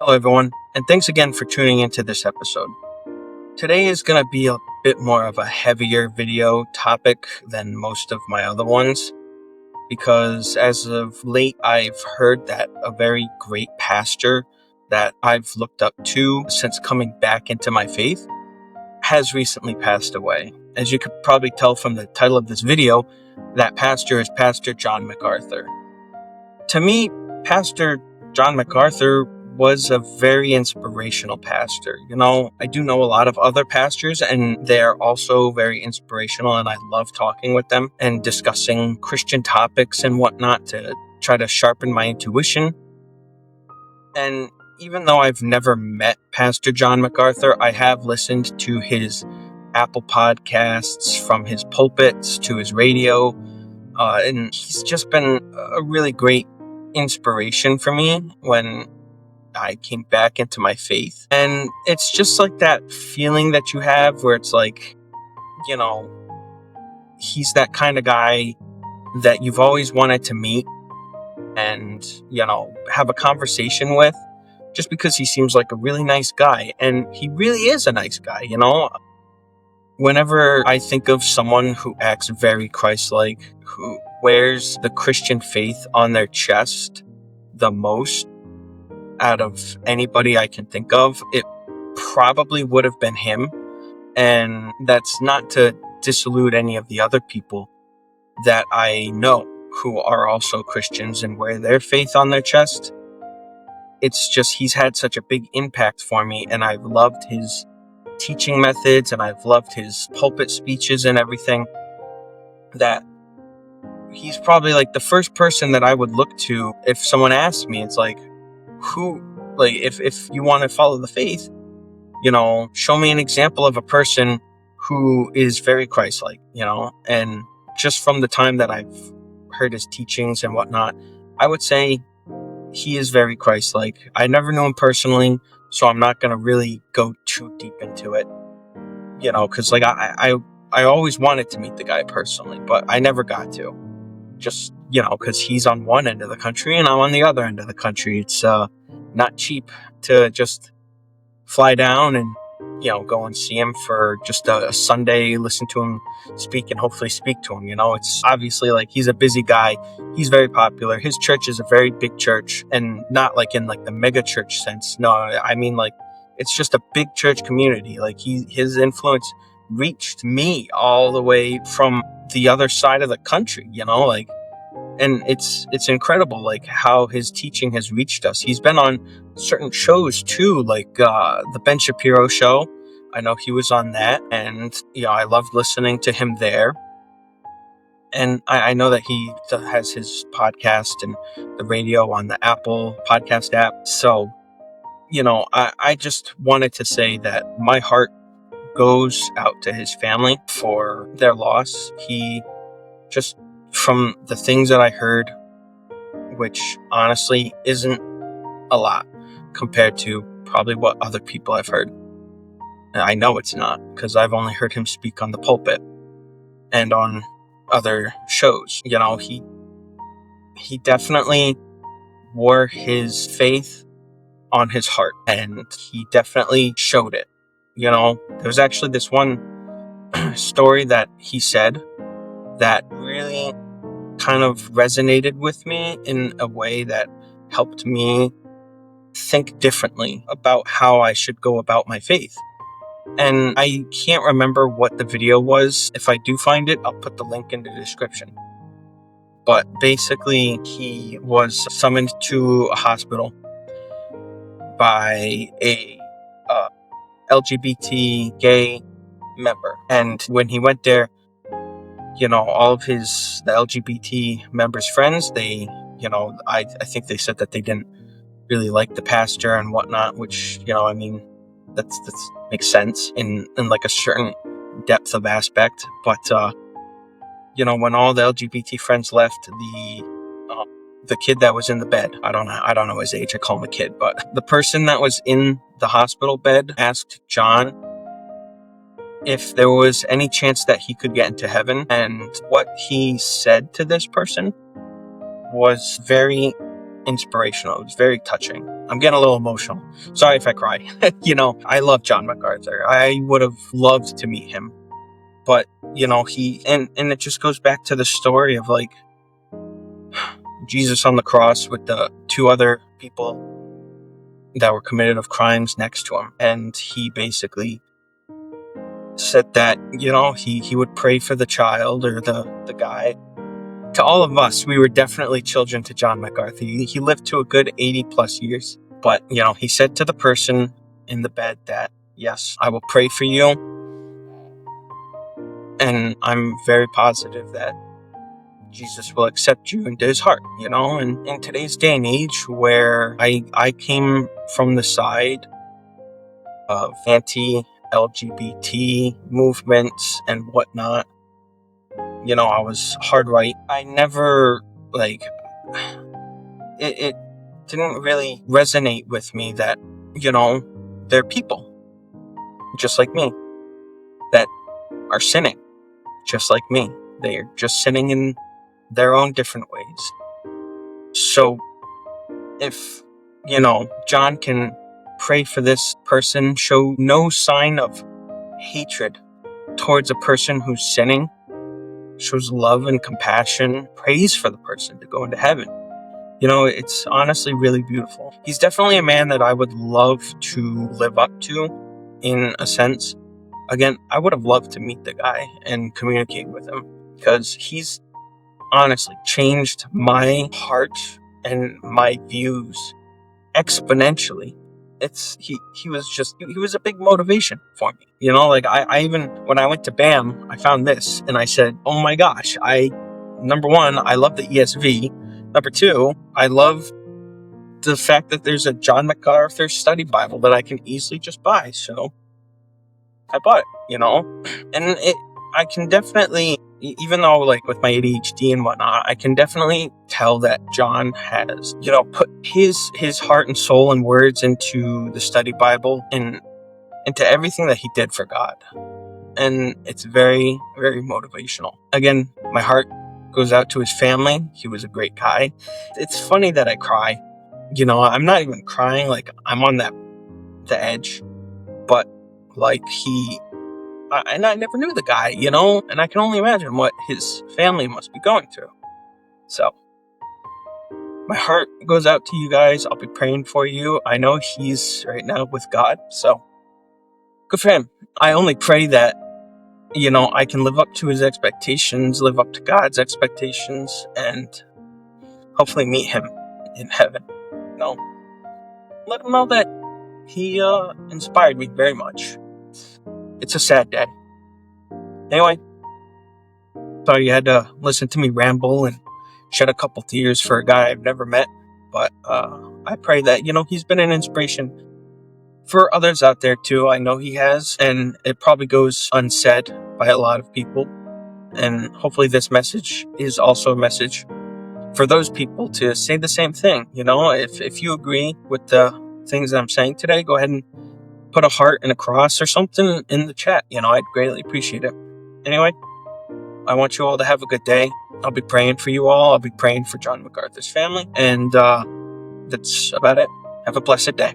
Hello, everyone, and thanks again for tuning into this episode. Today is going to be a bit more of a heavier video topic than most of my other ones, because as of late, I've heard that a very great pastor that I've looked up to since coming back into my faith has recently passed away. As you could probably tell from the title of this video, that pastor is Pastor John MacArthur. To me, Pastor John MacArthur was a very inspirational pastor. I do know a lot of other pastors, and they're also very inspirational, and I love talking with them and discussing Christian topics and whatnot to try to sharpen my intuition. And even though I've never met Pastor John MacArthur, I have listened to his Apple podcasts, from his pulpits to his radio, and he's just been a really great inspiration for me when I came back into my faith. And it's just like that feeling that you have where it's like, he's that kind of guy that you've always wanted to meet and, have a conversation with, just because he seems like a really nice guy. And he really is a nice guy, Whenever I think of someone who acts very Christ-like, who wears the Christian faith on their chest the most out of anybody I can think of, it probably would have been him. And that's not to dissalute any of the other people that I know who are also Christians and wear their faith on their chest. It's just he's had such a big impact for me, and I've loved his teaching methods, and I've loved his pulpit speeches and everything, that he's probably like the first person that I would look to if someone asked me. It's like, if you want to follow the faith, show me an example of a person who is very Christ-like, and just from the time that I've heard his teachings and whatnot, I would say he is very Christ-like. I never knew him personally, so I'm not going to really go too deep into it, because I always wanted to meet the guy personally, but I never got to. Just, because he's on one end of the country and I'm on the other end of the country. It's not cheap to just fly down and, go and see him for just a Sunday, listen to him speak, and hopefully speak to him. It's obviously like he's a busy guy. He's very popular. His church is a very big church, and not like in like the mega church sense. No, I mean like it's just a big church community. Like his influence reached me all the way from the other side of the country, and it's incredible, like how his teaching has reached us. He's been on certain shows too, like the Ben Shapiro show. I know he was on that, and I loved listening to him there. And I know that he has his podcast and the radio on the Apple podcast app. So, I just wanted to say that my heart goes out to his family for their loss. He just, from the things that I heard, which honestly isn't a lot compared to probably what other people I've heard. And I know it's not, because I've only heard him speak on the pulpit and on other shows. He definitely wore his faith on his heart, and he definitely showed it. There was actually this one story that he said that really kind of resonated with me in a way that helped me think differently about how I should go about my faith. And I can't remember what the video was. If I do find it, I'll put the link in the description. But basically, he was summoned to a hospital by a LGBT gay member. And when he went there, all of the LGBT members' friends, they, I think they said that they didn't really like the pastor and whatnot, which, that's makes sense in like a certain depth of aspect. But, when all the LGBT friends left, the kid that was in the bed, I don't know his age, I call him a kid, but the person that was in the hospital bed asked John if there was any chance that he could get into heaven. And what he said to this person was very inspirational. It was very touching. I'm getting a little emotional. Sorry if I cry. I love John MacArthur. I would have loved to meet him. But, he, and it just goes back to the story of like Jesus on the cross with the two other people that were committed of crimes next to him. And he basically said that, he would pray for the child or the guy. To all of us, we were definitely children to John MacArthur. He lived to a good 80 plus years. But, he said to the person in the bed that, yes, I will pray for you. And I'm very positive that Jesus will accept you into his heart, and in today's day and age where I came from the side of anti-LGBT movements and whatnot, I was hard right. I never, it didn't really resonate with me that, they're people just like me that are sinning just like me. They're just sinning in their own different ways. So if, John can pray for this person, show no sign of hatred towards a person who's sinning, shows love and compassion, prays for the person to go into heaven. It's honestly really beautiful. He's definitely a man that I would love to live up to in a sense. Again, I would have loved to meet the guy and communicate with him because he's honestly changed my heart and my views exponentially. He was a big motivation for me. I even, when I went to BAM, I found this and I said, oh my gosh, number one, I love the ESV. Number two, I love the fact that there's a John MacArthur study Bible that I can easily just buy. So I bought it, and I can definitely, even though with my ADHD and whatnot, I can definitely tell that John has, put his heart and soul and words into the study Bible and into everything that he did for God. And it's very, very motivational. Again, my heart goes out to his family. He was a great guy. It's funny that I cry. I'm not even crying. I'm on the edge, but and I never knew the guy, and I can only imagine what his family must be going through. So my heart goes out to you guys. I'll be praying for you. I know he's right now with God, so good for him. I only pray that, I can live up to his expectations, live up to God's expectations, and hopefully meet him in heaven. Let him know that he inspired me very much. It's a sad day. Anyway, sorry you had to listen to me ramble and shed a couple tears for a guy I've never met. But I pray that, he's been an inspiration for others out there too. I know he has, and it probably goes unsaid by a lot of people. And hopefully this message is also a message for those people to say the same thing. If you agree with the things that I'm saying today, go ahead and put a heart and a cross or something in the chat. I'd greatly appreciate it. Anyway, I want you all to have a good day. I'll be praying for you all. I'll be praying for John MacArthur's family. And that's about it. Have a blessed day.